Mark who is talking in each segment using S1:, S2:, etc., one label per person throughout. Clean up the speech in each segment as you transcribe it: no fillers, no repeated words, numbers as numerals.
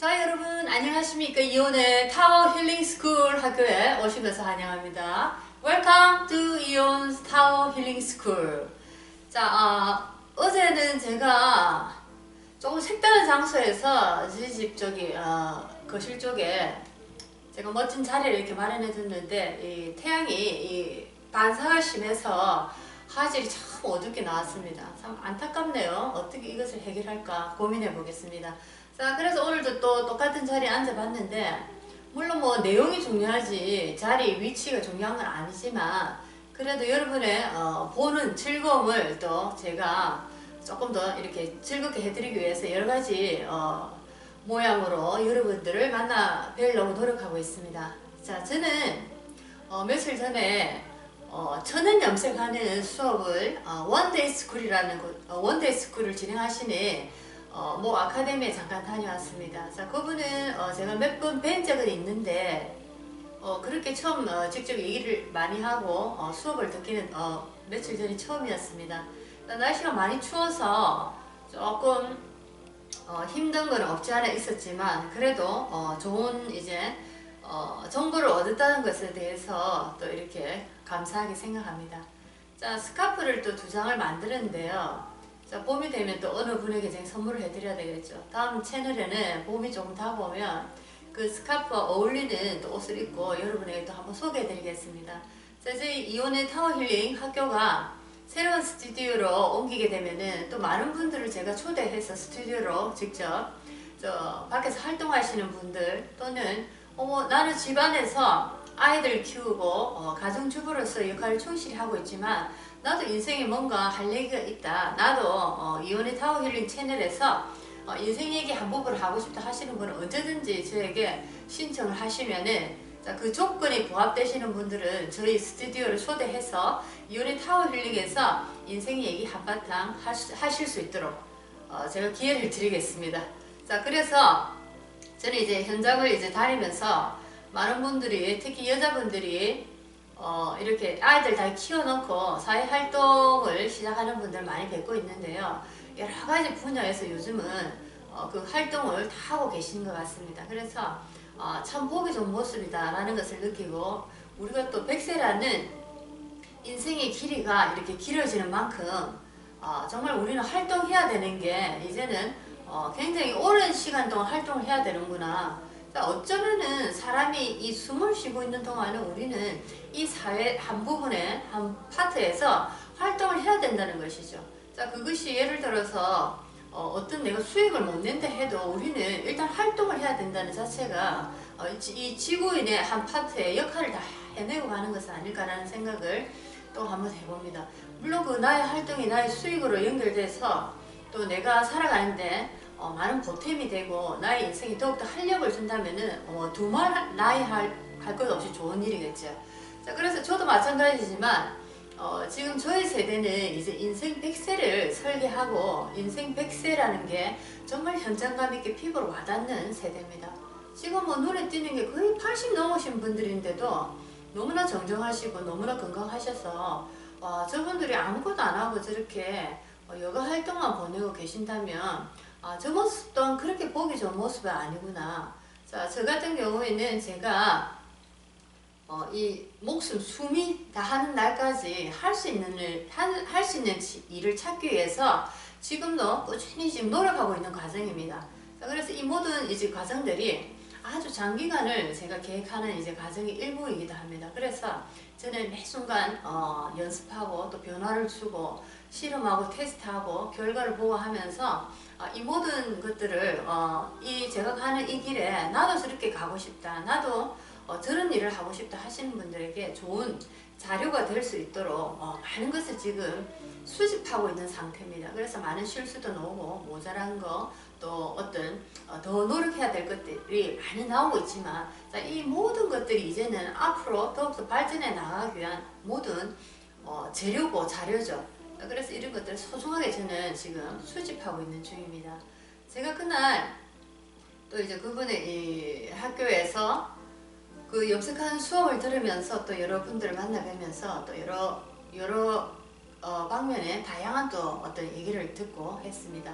S1: 자, 여러분 안녕하십니까. 이온의 타워 힐링 스쿨 학교에 오신 것을 환영합니다. Welcome to 이온 타워 힐링 스쿨. 자, 어제는 제가 조금 색다른 장소에서 저희 집 거실 쪽에 제가 멋진 자리를 이렇게 마련해 뒀는데, 이 태양이 이 반사가 심해서 화질이 참 어둡게 나왔습니다. 참 안타깝네요. 어떻게 이것을 해결할까 고민해 보겠습니다. 자, 그래서 오늘도 또 똑같은 자리에 앉아봤는데, 물론 뭐 내용이 중요하지 자리 위치가 중요한 건 아니지만, 그래도 여러분의 보는 즐거움을 또 제가 조금 더 이렇게 즐겁게 해드리기 위해서 여러가지 모양으로 여러분들을 만나 뵈려고 노력하고 있습니다. 자, 저는 며칠 전에 천연 염색하는 수업을 원데이 스쿨이라는 원데이 스쿨을 진행하시는 모 아카데미에 잠깐 다녀왔습니다. 자, 그분은 제가 몇 번 뵌 적은 있는데 그렇게 처음 직접 얘기를 많이 하고 수업을 듣기는 며칠 전이 처음이었습니다. 날씨가 많이 추워서 조금 힘든 건 없지 않아 있었지만, 그래도 좋은 이제 정보를 얻었다는 것에 대해서 또 이렇게 감사하게 생각합니다. 자, 스카프를 또 2장을 만드는데요. 자, 봄이 되면 또 어느 분에게 제가 선물을 해드려야 되겠죠. 다음 채널에는 봄이 조금 다가오면 그 스카프와 어울리는 또 옷을 입고 여러분에게 또 한번 소개해드리겠습니다. 자, 저희 이온의 타워 힐링 학교가 새로운 스튜디오로 옮기게 되면은 또 많은 분들을 제가 초대해서 스튜디오로 직접 밖에서 활동하시는 분들, 또는 나는 집안에서 아이들 키우고 가정주부로서 역할을 충실히 하고 있지만 나도 인생에 뭔가 할 얘기가 있다, 나도 이온의 타워 힐링 채널에서 인생 얘기 한 부분을 하고 싶다 하시는 분은 언제든지 저에게 신청을 하시면은, 자, 그 조건이 부합되시는 분들은 저희 스튜디오를 초대해서 이온의 타워 힐링에서 인생 얘기 한바탕 하실 수 있도록 제가 기회를 드리겠습니다. 자, 그래서 저는 이제 현장을 이제 다니면서 많은 분들이, 특히 여자분들이 이렇게 아이들 다 키워놓고 사회활동을 시작하는 분들 많이 뵙고 있는데요. 여러가지 분야에서 요즘은 그 활동을 다 하고 계시는 것 같습니다. 그래서 참 보기 좋은 모습이다 라는 것을 느끼고, 우리가 또 100세라는 인생의 길이가 이렇게 길어지는 만큼 정말 우리는 활동해야 되는 게, 이제는 굉장히 오랜 시간 동안 활동을 해야 되는구나. 어쩌면은 사람이 이 숨을 쉬고 있는 동안은 우리는 이 사회 한 부분에, 한 파트에서 활동을 해야 된다는 것이죠. 자, 그것이 예를 들어서 어떤 내가 수익을 못 낸다 해도 우리는 일단 활동을 해야 된다는 자체가 이 지구인의 한 파트의 역할을 다 해내고 가는 것은 아닐까라는 생각을 또 한번 해봅니다. 물론 그 나의 활동이 나의 수익으로 연결돼서 또 내가 살아가는데 많은 보탬이 되고 나의 인생에 더욱더 활력을 준다면은 두말 나이 할 것 없이 좋은 일이겠죠. 자, 그래서 저도 마찬가지지만 지금 저희 세대는 이제 인생 100세를 설계하고, 인생 100세라는 게 정말 현장감 있게 피부로 와닿는 세대입니다. 지금 뭐 눈에 띄는 게 거의 80 넘으신 분들인데도 너무나 정정하시고 너무나 건강하셔서 저분들이 아무것도 안 하고 저렇게 여가 활동만 보내고 계신다면 저 모습 또한 그렇게 보기 좋은 모습은 아니구나. 자, 저 같은 경우에는 제가 이 목숨, 숨이 다하는 날까지 할 수 있는 일을 찾기 위해서 지금도 꾸준히 지금 노력하고 있는 과정입니다. 자, 그래서 이 모든 이제 과정들이 아주 장기간을 제가 계획하는 이제 과정의 일부이기도 합니다. 그래서 저는 매 순간 연습하고 또 변화를 주고 실험하고 테스트하고 결과를 보고 하면서 이 모든 것들을 이 제가 가는 이 길에 나도 저렇게 가고 싶다, 나도 저런 일을 하고 싶다 하시는 분들에게 좋은 자료가 될 수 있도록 많은 것을 지금 수집하고 있는 상태입니다. 그래서 많은 실수도 나오고 모자란 거, 또 어떤 더 노력해야 될 것들이 많이 나오고 있지만, 자, 이 모든 것들이 이제는 앞으로 더욱더 발전해 나가기 위한 모든 재료고 자료죠. 그래서 이런 것들을 소중하게 저는 지금 수집하고 있는 중입니다. 제가 그날 또 이제 그분의 이 학교에서 그 염색하는 수업을 들으면서 또 여러분들을 만나뵈면서 또 여러 방면의 다양한 또 어떤 얘기를 듣고 했습니다.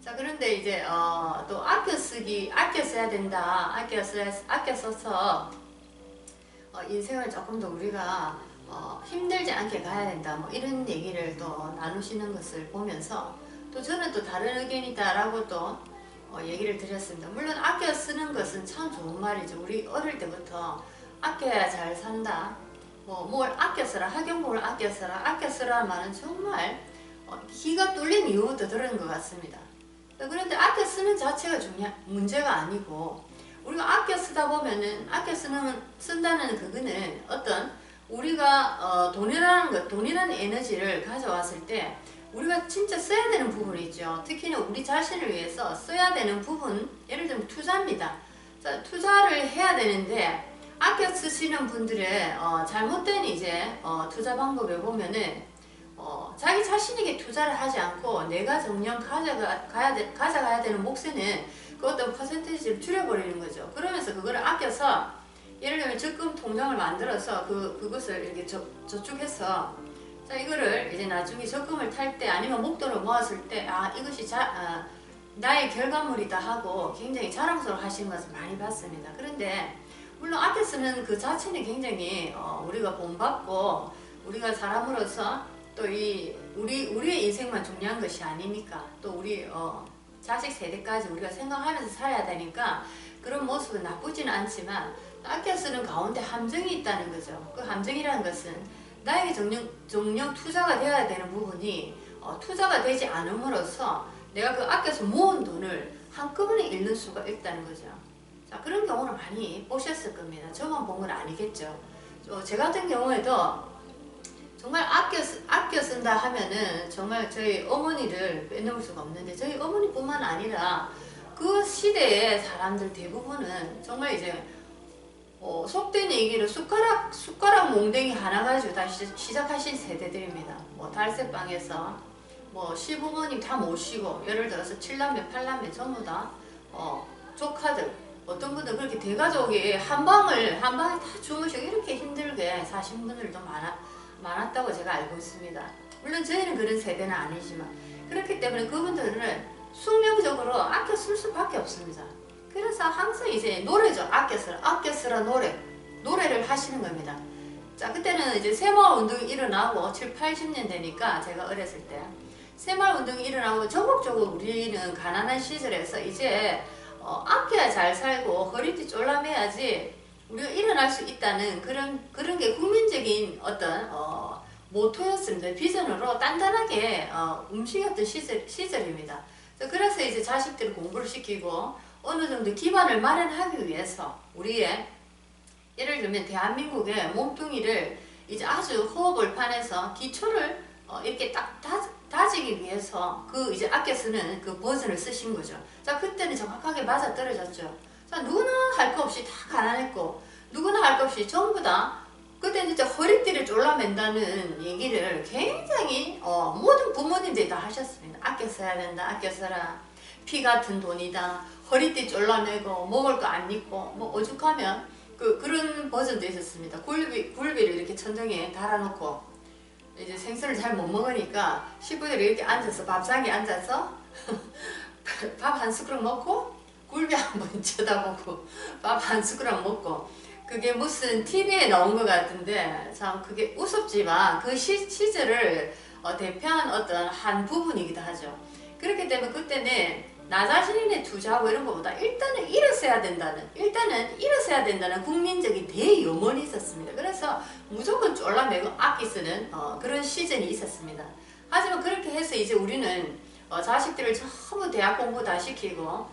S1: 자, 그런데 이제 또 아껴 써야 된다. 아껴 써서 인생을 조금 더 우리가 힘들지 않게 가야 된다. 뭐 이런 얘기를 또 나누시는 것을 보면서 또 저는 또 다른 의견이다라고 또 얘기를 드렸습니다. 물론 아껴 쓰는 것은 참 좋은 말이죠. 우리 어릴 때부터 아껴야 잘 산다. 뭐 뭘 아껴 써라. 학용품을 아껴 써라. 아껴 쓰라 말은 정말 기가 뚫린 이유부터 들은 것 같습니다. 그런데 아껴 쓰는 자체가 문제가 아니고 우리가 아껴 쓰다 보면은 쓴다는 그거는 어떤 우리가 돈이라는 에너지를 가져왔을 때 우리가 진짜 써야 되는 부분이 있죠. 특히나 우리 자신을 위해서 써야 되는 부분, 예를 들면 투자입니다. 자, 투자를 해야 되는데 아껴 쓰시는 분들의 잘못된 이제 투자 방법에 보면은 자기 자신에게 투자를 하지 않고 내가 정녕 가져가야 되는 몫에는 그 어떤 퍼센테이지를 줄여버리는 거죠. 그러면서 그거를 아껴서 예를 들면 적금 통장을 만들어서 그것을 이렇게 저축해서 자, 이거를 이제 나중에 적금을 탈 때 아니면 목돈을 모았을 때 이것이 나의 결과물이다 하고 굉장히 자랑스러워 하시는 것을 많이 봤습니다. 그런데 물론 아껴 쓰는 그 자체는 굉장히 우리가 본받고 우리가 사람으로서 또 우리의 인생만 중요한 것이 아니니까 또 우리 자식 세대까지 우리가 생각하면서 살아야 되니까 그런 모습은 나쁘지는 않지만 아껴 쓰는 가운데 함정이 있다는 거죠. 그 함정이라는 것은 나에게 정녕 투자가 되어야 되는 부분이 투자가 되지 않음으로써 내가 그 아껴서 모은 돈을 한꺼번에 잃는 수가 있다는 거죠. 자, 그런 경우를 많이 보셨을 겁니다. 저만 본 건 아니겠죠. 제 같은 경우에도 정말 아껴 쓴다 하면은 정말 저희 어머니를 빼놓을 수가 없는데 저희 어머니뿐만 아니라 그 시대의 사람들 대부분은 정말 이제 속된 얘기를 숟가락 몽댕이 하나 가지고 다 시작하신 세대들입니다. 뭐 달새방에서 뭐 시부모님 다 모시고 예를 들어서 7남매 8남매 전부 다 조카들 어떤 분들 그렇게 대가족이 한 방에 다 주무시고 이렇게 힘들게 사신 분들도 많았다고 제가 알고 있습니다. 물론 저희는 그런 세대는 아니지만 그렇기 때문에 그분들은 숙명적으로 아껴 쓸 수밖에 없습니다. 그래서 항상 이제 노래죠. 아껴 쓰라 노래를 하시는 겁니다. 자, 그때는 이제 새마을 운동이 일어나고 7, 80년 되니까 제가 어렸을 때 새마을 운동이 일어나고 전국적으로 우리는 가난한 시절에서 이제 아껴야 잘 살고 허리띠 쫄라매야지 우리가 일어날 수 있다는 그런 게 국민적인 어떤 모토였습니다. 비전으로 단단하게 움직였던 시절입니다. 그래서 이제 자식들을 공부를 시키고 어느 정도 기반을 마련하기 위해서 우리의 예를 들면 대한민국의 몸뚱이를 이제 아주 호흡을판에서 기초를 이렇게 딱 다지기 위해서 그 이제 아껴 쓰는 그 버전을 쓰신 거죠. 자, 그때는 정확하게 맞아 떨어졌죠. 자, 누구나 할 거 없이 다 가난했고 누구나 할 거 없이 전부 다 그때 진짜 허리띠를 졸라맨다는 얘기를 굉장히 모든 부모님들이 다 하셨습니다. 아껴 써야 된다. 아껴 써라. 피 같은 돈이다. 허리띠 졸라매고 먹을 거 안 입고 뭐 오죽하면 그런 버전도 있었습니다. 굴비를 이렇게 천정에 달아놓고 이제 생선을 잘 못 먹으니까 식구들이 이렇게 앉아서 밥상에 앉아서 밥 한 숟가락 먹고 굴비 한번 쳐다보고 밥 한 숟가락 먹고 그게 무슨 TV에 나온 것 같은데 참 그게 우습지만 그 시절을 대표한 어떤 한 부분이기도 하죠. 그렇기 때문에 그때는 나 자신에 투자하고 이런 것보다 일단은 일어서야 된다는 국민적인 대요원이 있었습니다. 그래서 무조건 쫄라매고 아끼 쓰는 그런 시즌이 있었습니다. 하지만 그렇게 해서 이제 우리는 자식들을 전부 대학 공부 다 시키고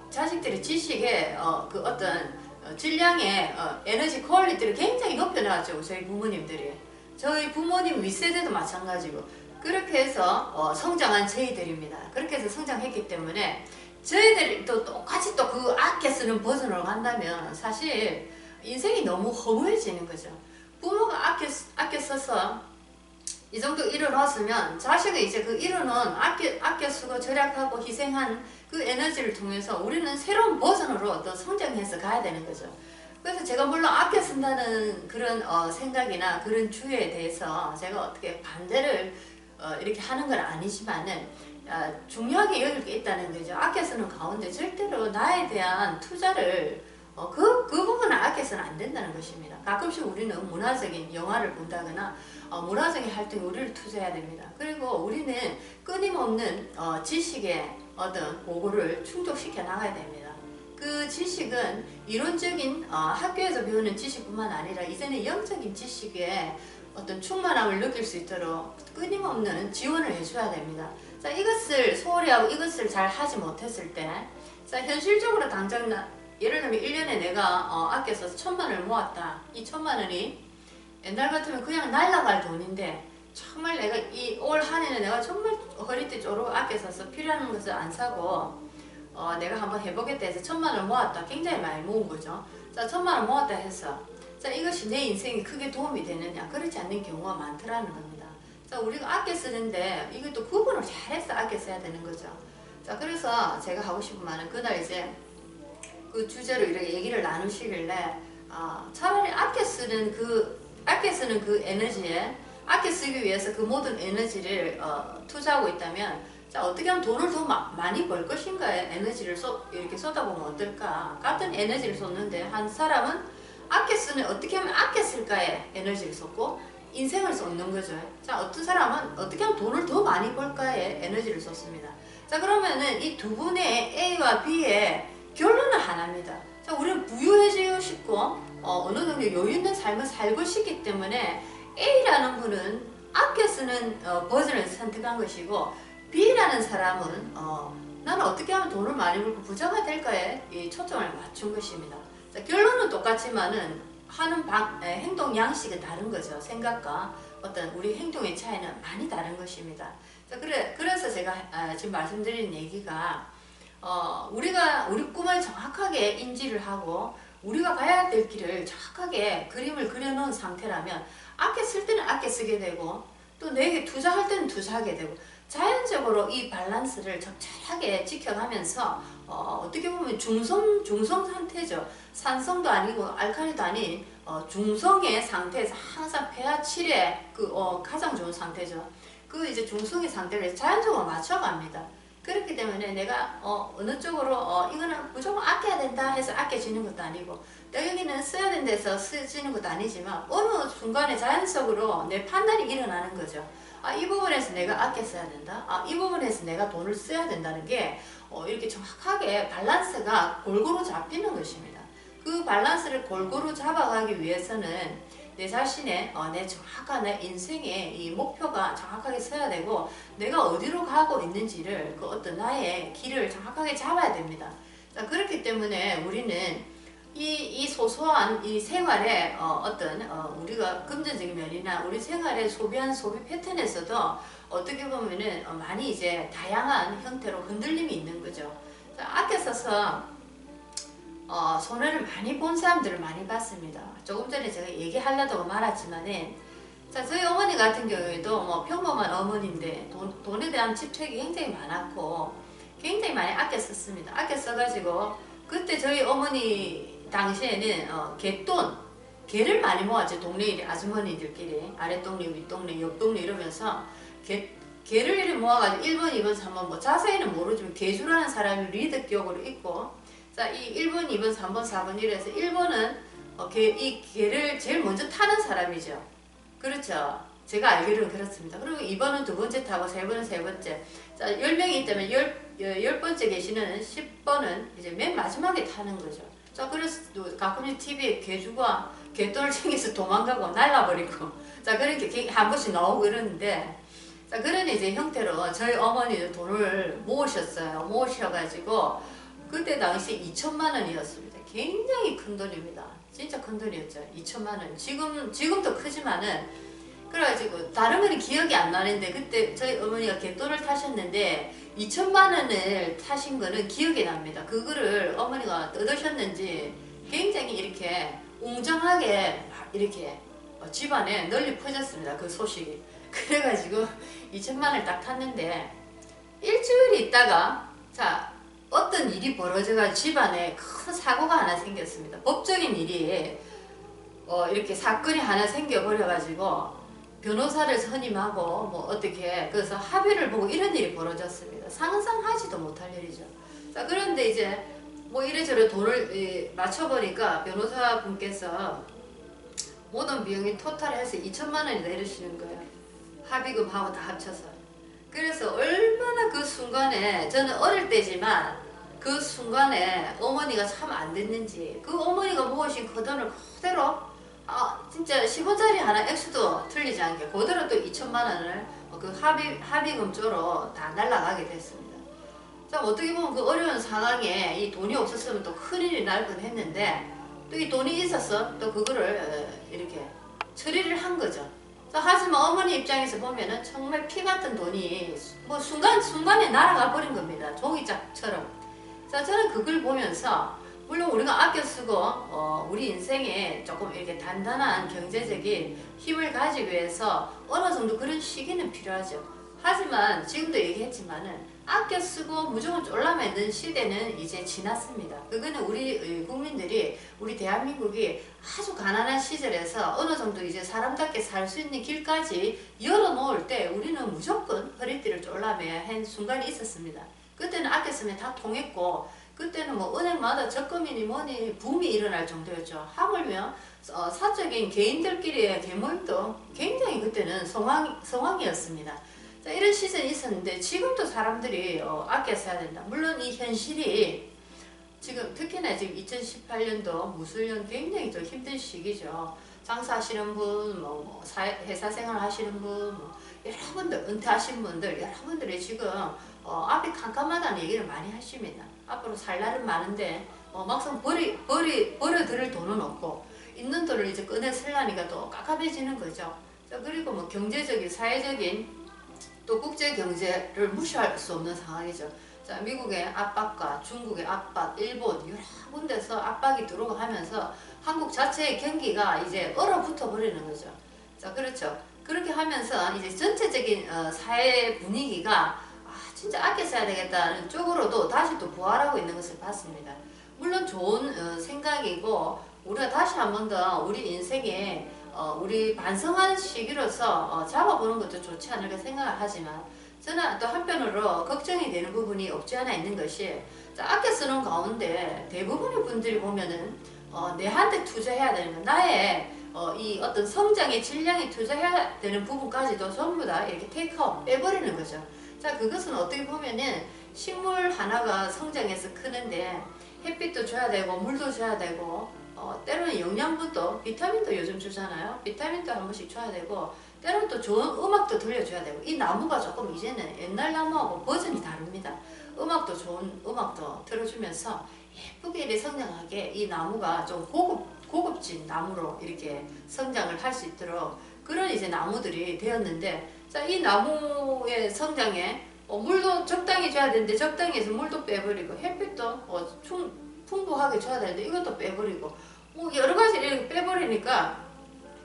S1: 자식들의 지식의 그 어떤 질량의 에너지 퀄리티를 굉장히 높여놨죠. 저희 부모님들이. 저희 부모님 윗세대도 마찬가지고 그렇게 해서 성장한 저희들입니다. 그렇게 해서 성장했기 때문에 저희들도 똑같이 또 그 아껴 쓰는 버전으로 간다면 사실 인생이 너무 허무해지는 거죠. 부모가 아껴 써서 이 정도 일어났으면 자식은 이제 그 일어난 아껴 쓰고 절약하고 희생한 그 에너지를 통해서 우리는 새로운 버전으로 또 성장해서 가야 되는 거죠. 그래서 제가 물론 아껴 쓴다는 그런 생각이나 그런 주의에 대해서 제가 어떻게 반대를 이렇게 하는 건 아니지만은 중요하게 여길 게 있다는 거죠. 아껴 쓰는 가운데 절대로 나에 대한 투자를 그 부분은 아껴서는 안 된다는 것입니다. 가끔씩 우리는 문화적인 영화를 본다거나 문화적인 활동에 우리를 투자해야 됩니다. 그리고 우리는 끊임없는 지식의 어떤 보고를 충족시켜 나가야 됩니다. 그 지식은 이론적인 학교에서 배우는 지식뿐만 아니라 이제는 영적인 지식에 어떤 충만함을 느낄 수 있도록 끊임없는 지원을 해줘야 됩니다. 자, 이것을 소홀히 하고 이것을 잘 하지 못했을 때, 자, 현실적으로 당장 예를 들면 1년에 내가 아껴서 1,000만 원을 모았다. 이 1,000만 원이 옛날 같으면 그냥 날아갈 돈인데, 정말 내가 이 올 한 해는 내가 정말 허리띠 쪼르고 아껴 써서 필요한 것을 안 사고 내가 한번 해보겠다 해서 1,000만 원을 모았다. 굉장히 많이 모은 거죠. 자, 1,000만 원 모았다 해서 자, 이것이 내 인생에 크게 도움이 되느냐? 그렇지 않는 경우가 많더라는 겁니다. 자, 우리가 아껴 쓰는데 이것도 구분을 잘해서 아껴 써야 되는 거죠. 자, 그래서 제가 하고 싶은 말은 그날 이제 그 주제로 이렇게 얘기를 나누시길래 차라리 아껴 쓰는 그 에너지에 아껴 쓰기 위해서 그 모든 에너지를 투자하고 있다면, 자, 어떻게 하면 돈을 더 많이 벌 것인가에 에너지를 이렇게 쏟아보면 어떨까? 같은 에너지를 쏟는데 한 사람은 어떻게 하면 아껴 쓸까에 에너지를 쏟고 인생을 쏟는 거죠. 자, 어떤 사람은 어떻게 하면 돈을 더 많이 벌까에 에너지를 쏟습니다. 자, 그러면은 이 두 분의 A와 B의 결론은 하나입니다. 자, 우리는 부유해지고 싶고 어느 정도 여유 있는 삶을 살고 싶기 때문에 A라는 분은 아껴 쓰는 버전을 선택한 것이고, B라는 사람은 나는 어떻게 하면 돈을 많이 벌고 부자가 될까에 이 초점을 맞춘 것입니다. 자, 결론은 똑같지만은 하는 행동 양식은 다른 거죠. 생각과 어떤 우리 행동의 차이는 많이 다른 것입니다. 자, 그래서 제가 지금 말씀드린 얘기가 우리 꿈을 정확하게 인지를 하고 우리가 가야 될 길을 정확하게 그림을 그려놓은 상태라면 아껴 쓸 때는 아껴 쓰게 되고 또 내게 투자할 때는 투자하게 되고 자연적으로 이 밸런스를 적절하게 지켜가면서 어떻게 보면 중성 상태죠. 산성도 아니고 알칼리도 아닌 중성의 상태에서 항상 폐하 7의 가장 좋은 상태죠. 그 이제 중성의 상태를 자연적으로 맞춰갑니다. 그렇기 때문에 내가 어느 쪽으로 이거는 무조건 아껴야 된다 해서 아껴지는 것도 아니고 또 여기는 써야 된다 해서 쓰지는 것도 아니지만 어느 순간에 자연적으로 내 판단이 일어나는 거죠. 이 부분에서 내가 아껴 써야 된다. 이 부분에서 내가 돈을 써야 된다는 게 이렇게 정확하게 밸런스가 골고루 잡히는 것입니다. 그 밸런스를 골고루 잡아가기 위해서는 내 자신의 내 정확한 내 인생의 이 목표가 정확하게 서야 되고 내가 어디로 가고 있는지를 그 어떤 나의 길을 정확하게 잡아야 됩니다. 자, 그렇기 때문에 우리는 이 소소한 이 생활의 어떤 우리가 금전적인 면이나 우리 생활의 소비한 소비 패턴에서도 어떻게 보면은 많이 이제 다양한 형태로 흔들림이 있는 거죠. 자, 아껴 써서 손해를 많이 본 사람들을 많이 봤습니다. 조금 전에 제가 얘기하려다가 말았지만은 자, 저희 어머니 같은 경우에도 뭐 평범한 어머니인데 돈에 대한 집착이 굉장히 많았고 굉장히 많이 아껴 썼습니다. 아껴 써가지고 그때 저희 어머니 당시에는 개를 많이 모았죠. 동네 아주머니들끼리 아랫동네 윗동네 옆동네 이러면서 개를 이렇게 모아가지고 1번 2번 3번 뭐 자세히는 모르지만 개주라는 사람이 리더격으로 있고 자, 이 1번 2번 3번 4번 이래서 1번은 이 개를 제일 먼저 타는 사람이죠. 그렇죠. 제가 알기로는 그렇습니다. 그리고 2번은 두 번째 타고 3번은 세 번째. 자, 10명이 있다면 10번째 계시는 10번은 이제 맨 마지막에 타는 거죠. 자, 그래서 가끔씩 TV에 개주가 개똥을 챙겨서 도망가고 날라버리고 자, 그렇게 한 번씩 나오고 이러는데 자, 그런 이제 형태로 저희 어머니도 돈을 모으셨어요. 모으셔가지고 그때 당시 2천만 원이었습니다. 굉장히 큰 돈입니다. 진짜 큰 돈이었죠. 2천만 원. 지금도 크지만은 그래가지고 다른 거는 기억이 안 나는데 그때 저희 어머니가 개돈을 타셨는데 2천만 원을 타신 거는 기억이 납니다. 그거를 어머니가 뜯으셨는지 굉장히 이렇게 웅장하게 이렇게 집안에 널리 퍼졌습니다. 그 소식이. 그래가지고 2천만 원을 딱 탔는데 일주일 있다가 자, 어떤 일이 벌어져가 집안에 큰 사고가 하나 생겼습니다. 법적인 일이 이렇게 사건이 하나 생겨버려가지고 변호사를 선임하고 뭐 어떻게 그래서 합의를 보고 이런 일이 벌어졌습니다. 상상하지도 못할 일이죠. 자, 그런데 이제 뭐 이래저래 돈을 맞춰보니까 변호사분께서 모든 비용이 토탈해서 2천만 원이 내리시는 거예요. 합의금하고 다 합쳐서. 그래서 얼마나 그 순간에 저는 어릴 때지만 그 순간에 어머니가 참 안 됐는지 그 어머니가 모으신 그 돈을 그대로 진짜 10원짜리 하나 액수도 틀리지 않게 그대로 또 2천만 원을 그 합의금 쪽으로 다 날라가게 됐습니다. 자, 어떻게 보면 그 어려운 상황에 이 돈이 없었으면 또 큰일이 날 뻔했는데 또 이 돈이 있어서 또 그거를 이렇게 처리를 한 거죠. 자, 하지만 어머니 입장에서 보면은 정말 피 같은 돈이 뭐 순간에 날아가 버린 겁니다. 종이짝처럼. 자, 저는 그걸 보면서 물론 우리가 아껴 쓰고 우리 인생에 조금 이렇게 단단한 경제적인 힘을 가지기 위해서 어느 정도 그런 시기는 필요하죠. 하지만 지금도 얘기했지만은 아껴 쓰고 무조건 쫄라매는 시대는 이제 지났습니다. 그거는 우리 국민들이 우리 대한민국이 아주 가난한 시절에서 어느 정도 이제 사람답게 살 수 있는 길까지 열어놓을 때 우리는 무조건 허리띠를 쫄라매야 한 순간이 있었습니다. 그때는 아껴 쓰면 다 통했고 그때는 뭐 은행마다 적금이니 뭐니 붐이 일어날 정도였죠. 하물며 사적인 개인들끼리의 계모임도 굉장히 그때는 성황이었습니다. 자, 이런 시즌이 있었는데 지금도 사람들이 아껴 써야 된다. 물론 이 현실이 지금 특히나 지금 2018년도 무술년 굉장히 좀 힘든 시기죠. 장사하시는 분, 회사 생활 하시는 분, 여러분들 은퇴하신 분들 여러분들이 지금 앞이 캄캄하다는 얘기를 많이 하십니다. 앞으로 살 날은 많은데 막상 버려드릴 돈은 없고 있는 돈을 이제 꺼내 쓰려니까 또 깝깝해지는 거죠. 자, 그리고 뭐 경제적인 사회적인 또 국제 경제를 무시할 수 없는 상황이죠. 자, 미국의 압박과 중국의 압박, 일본 여러 군데서 압박이 들어오고 하면서 한국 자체의 경기가 이제 얼어붙어 버리는 거죠. 자, 그렇죠. 그렇게 하면서 이제 전체적인 사회 분위기가 진짜 아껴 써야 되겠다는 쪽으로도 다시 또 부활하고 있는 것을 봤습니다. 물론 좋은 생각이고 우리가 다시 한 번 더 우리 인생에 우리 반성하는 시기로서 잡아보는 것도 좋지 않을까 생각을 하지만 저는 또 한편으로 걱정이 되는 부분이 없지 않아 있는 것이 아껴 쓰는 가운데 대부분의 분들이 보면은 내한테 투자해야 되는 거 나의 이 어떤 성장의 질량에 투자해야 되는 부분까지도 전부 다 이렇게 테이크아웃 빼버리는 거죠. 자, 그것은 어떻게 보면은 식물 하나가 성장해서 크는데 햇빛도 줘야 되고 물도 줘야 되고 때로는 영양분도 비타민도 요즘 주잖아요. 비타민도 한 번씩 줘야 되고 때로는 또 좋은 음악도 들려줘야 되고 이 나무가 조금 이제는 옛날 나무하고 버전이 다릅니다. 음악도 좋은 음악도 들어주면서 예쁘게 이렇게 성장하게 이 나무가 좀 고급진 나무로 이렇게 성장을 할 수 있도록 그런 이제 나무들이 되었는데 자, 이 나무의 성장에 물도 적당히 줘야 되는데 적당히 해서 물도 빼버리고 햇빛도 풍부하게 줘야 되는데 이것도 빼버리고 여러 가지 이렇게 빼버리니까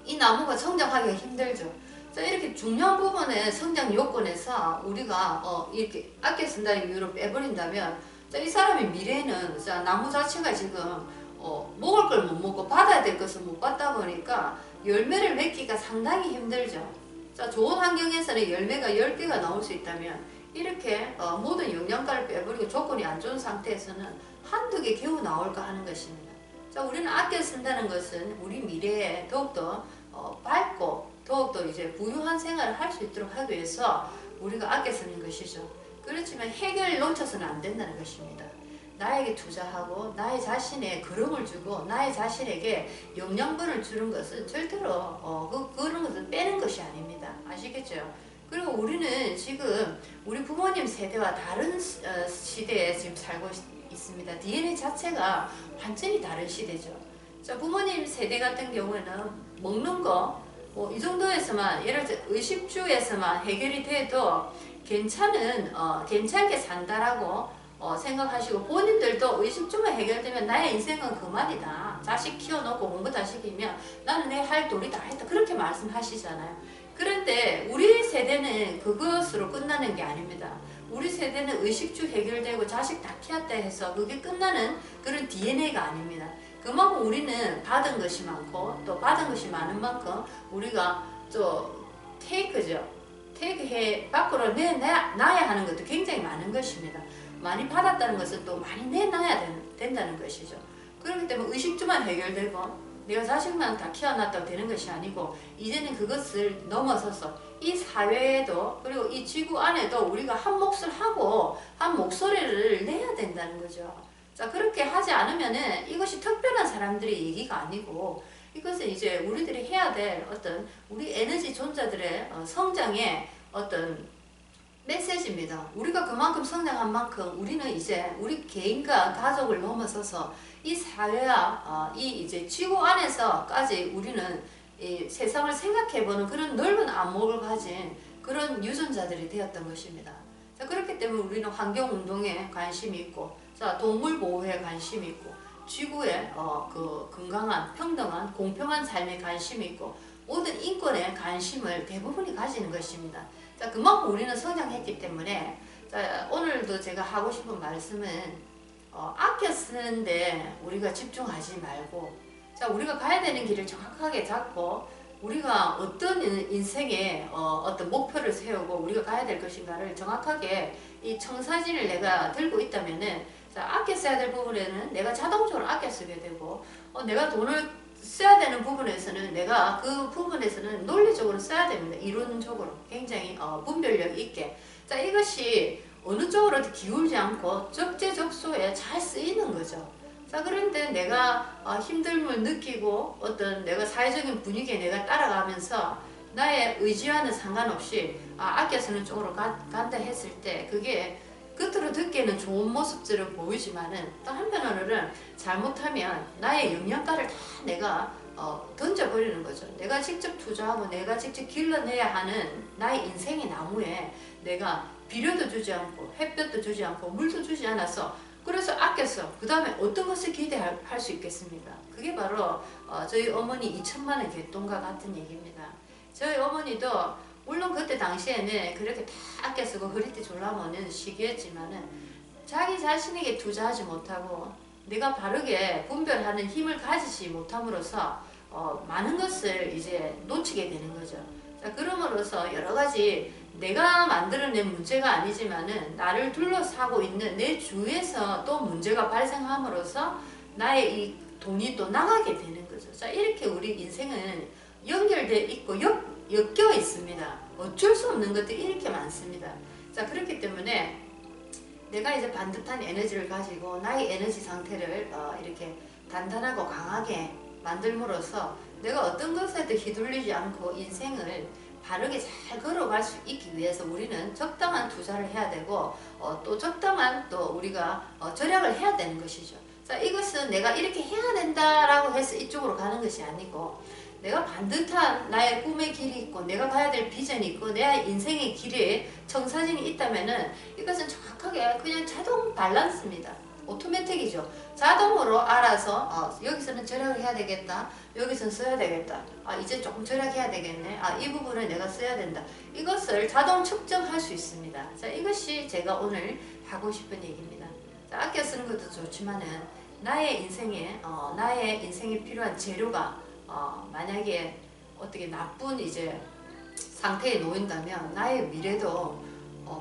S1: 이 나무가 성장하기가 힘들죠. 자, 이렇게 중요한 부분의 성장 요건에서 우리가 이렇게 아껴 쓴다는 이유로 빼버린다면 자, 이 사람의 미래는 자, 나무 자체가 지금 먹을 걸 못 먹고 받아야 될 것을 못 받다 보니까 열매를 맺기가 상당히 힘들죠. 자, 좋은 환경에서는 열매가 10개가 나올 수 있다면 이렇게 모든 영양가를 빼버리고 조건이 안 좋은 상태에서는 한두 개 겨우 나올까 하는 것입니다. 자, 우리는 아껴 쓴다는 것은 우리 미래에 더욱더 밝고 더욱더 이제 부유한 생활을 할 수 있도록 하기 위해서 우리가 아껴 쓰는 것이죠. 그렇지만 해결을 놓쳐서는 안 된다는 것입니다. 나에게 투자하고 나의 자신에 그름을 주고 나의 자신에게 영양분을 주는 것은 절대로 그런 것은 빼는 것이 아닙니다. 아시겠죠? 그리고 우리는 지금 우리 부모님 세대와 다른 시대에 지금 살고 있습니다. DNA 자체가 완전히 다른 시대죠. 자, 부모님 세대 같은 경우에는 먹는 거 이 정도에서만 예를 들어 의식주에서만 해결이 돼도 괜찮게 산다라고 생각하시고 본인들도 의식주만 해결되면 나의 인생은 그만이다. 자식 키워놓고 공부 다 시키면 나는 내 할 도리 다 했다. 그렇게 말씀하시잖아요. 그런데 우리 세대는 그것으로 끝나는 게 아닙니다. 우리 세대는 의식주 해결되고 자식 다 키웠다 해서 그게 끝나는 그런 DNA가 아닙니다. 그만큼 우리는 받은 것이 많고 또 받은 것이 많은 만큼 우리가 테이크죠. 테이크해 밖으로 내놔야 하는 것도 굉장히 많은 것입니다. 많이 받았다는 것은 또 많이 내놔야 된다는 것이죠. 그렇기 때문에 의식주만 해결되고 내가 자식만 다 키워놨다고 되는 것이 아니고 이제는 그것을 넘어서서 이 사회에도 그리고 이 지구 안에도 우리가 한 몫을 하고 한 목소리를 내야 된다는 거죠. 자, 그렇게 하지 않으면은 이것이 특별한 사람들의 얘기가 아니고 이것은 이제 우리들이 해야 될 어떤 우리 에너지 존재들의 성장의 어떤 메시지입니다. 우리가 그만큼 성장한 만큼 우리는 이제 우리 개인과 가족을 넘어서서 이 사회와 이 이제 지구 안에서까지 우리는 이 세상을 생각해보는 그런 넓은 안목을 가진 그런 유전자들이 되었던 것입니다. 자, 그렇기 때문에 우리는 환경운동에 관심이 있고, 자, 동물보호에 관심이 있고, 지구의 그 건강한, 평등한, 공평한 삶에 관심이 있고, 모든 인권에 관심을 대부분이 가지는 것입니다. 자, 그만큼 우리는 성장했기 때문에, 자, 오늘도 제가 하고 싶은 말씀은 아껴 쓰는데 우리가 집중하지 말고, 자, 우리가 가야 되는 길을 정확하게 잡고 우리가 어떤 인생의 어떤 목표를 세우고 우리가 가야 될 것인가를 정확하게 이 청사진을 내가 들고 있다면은, 자, 아껴 써야 될 부분에는 내가 자동적으로 아껴 쓰게 되고, 내가 돈을 써야 되는 부분에서는 내가 그 부분에서는 논리적으로 써야 됩니다. 이론적으로 굉장히 분별력 있게. 자, 이것이 어느 쪽으로 기울지 않고 적재적소에 잘 쓰이는 거죠. 자, 그런데 내가 힘듦을 느끼고 어떤 내가 사회적인 분위기에 내가 따라가면서 나의 의지와는 상관없이 아껴 쓰는 쪽으로 간다 했을 때 그게 겉으로 듣기에는 좋은 모습들을 보이지만은 또 한편으로는 잘못하면 나의 영양가를 다 내가 던져버리는 거죠. 내가 직접 투자하고 내가 직접 길러내야 하는 나의 인생의 나무에 내가 비료도 주지 않고 햇볕도 주지 않고 물도 주지 않아서 그래서 아꼈어. 그 다음에 어떤 것을 기대할 수 있겠습니까? 그게 바로 저희 어머니 2천만 원 갯돈과 같은 얘기입니다. 저희 어머니도 물론 그때 당시에는 그렇게 다 아껴 쓰고 허리띠 졸라매는 시기였지만은 자기 자신에게 투자하지 못하고 내가 바르게 분별하는 힘을 가지지 못함으로써 많은 것을 이제 놓치게 되는 거죠. 자, 그럼으로써 여러 가지 내가 만들어낸 문제가 아니지만은 나를 둘러싸고 있는 내 주위에서 또 문제가 발생함으로써 나의 이 돈이 또 나가게 되는 거죠. 자, 이렇게 우리 인생은 연결되어 있고 엮여 있습니다. 어쩔 수 없는 것들이 이렇게 많습니다. 자, 그렇기 때문에 내가 이제 반듯한 에너지를 가지고 나의 에너지 상태를 이렇게 단단하고 강하게 만들므로써 내가 어떤 것에도 휘둘리지 않고 인생을 바르게 잘 걸어갈 수 있기 위해서 우리는 적당한 투자를 해야 되고 또 적당한 또 우리가 절약을 해야 되는 것이죠. 자, 이것은 내가 이렇게 해야 된다라고 해서 이쪽으로 가는 것이 아니고 내가 반듯한 나의 꿈의 길이 있고 내가 가야 될 비전이 있고 내 인생의 길에 청사진이 있다면은 이것은 정확하게 그냥 자동 밸런스입니다. 오토매틱이죠. 자동으로 알아서 여기서는 절약을 해야 되겠다. 여기서는 써야 되겠다. 이제 조금 절약해야 되겠네. 이 부분을 내가 써야 된다. 이것을 자동 측정할 수 있습니다. 자, 이것이 제가 오늘 하고 싶은 얘기입니다. 자, 아껴 쓰는 것도 좋지만은 나의 인생에 필요한 재료가 만약에 어떻게 나쁜 이제 상태에 놓인다면 나의 미래도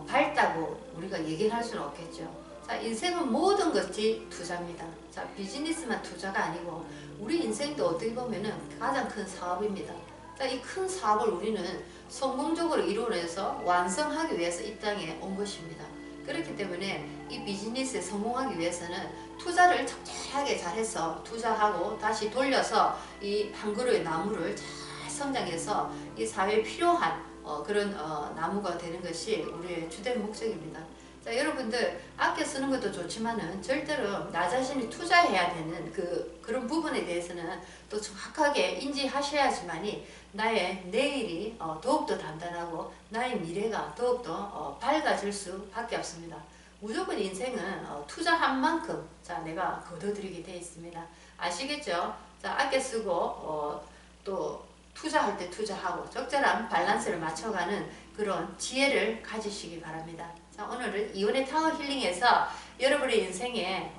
S1: 밝다고 우리가 얘기를 할 수는 없겠죠. 자, 인생은 모든 것이 투자입니다. 자, 비즈니스만 투자가 아니고 우리 인생도 어떻게 보면은 가장 큰 사업입니다. 자, 이 큰 사업을 우리는 성공적으로 이루어내서 완성하기 위해서 이 땅에 온 것입니다. 그렇기 때문에 이 비즈니스에 성공하기 위해서는 투자를 적절하게 잘해서 투자하고 다시 돌려서 이 한 그루의 나무를 잘 성장해서 이 사회에 필요한 그런 나무가 되는 것이 우리의 주된 목적입니다. 자, 여러분들 아껴 쓰는 것도 좋지만은 절대로 나 자신이 투자해야 되는 그런 부분에 대해서는 또 정확하게 인지하셔야지만이 나의 내일이 더욱더 단단하고 나의 미래가 더욱더 밝아질 수밖에 없습니다. 무조건 인생은 투자한 만큼 자, 내가 거둬들이게 되어 있습니다. 아시겠죠? 자, 아껴 쓰고 또 투자할 때 투자하고 적절한 밸런스를 맞춰가는 그런 지혜를 가지시기 바랍니다. 자, 오늘은 이온의 타워 힐링에서 여러분의 인생에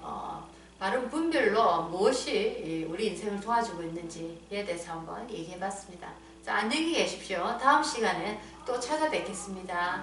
S1: 바른 분별로 무엇이 우리 인생을 도와주고 있는지에 대해서 한번 얘기해 봤습니다. 자, 안녕히 계십시오. 다음 시간에 또 찾아뵙겠습니다.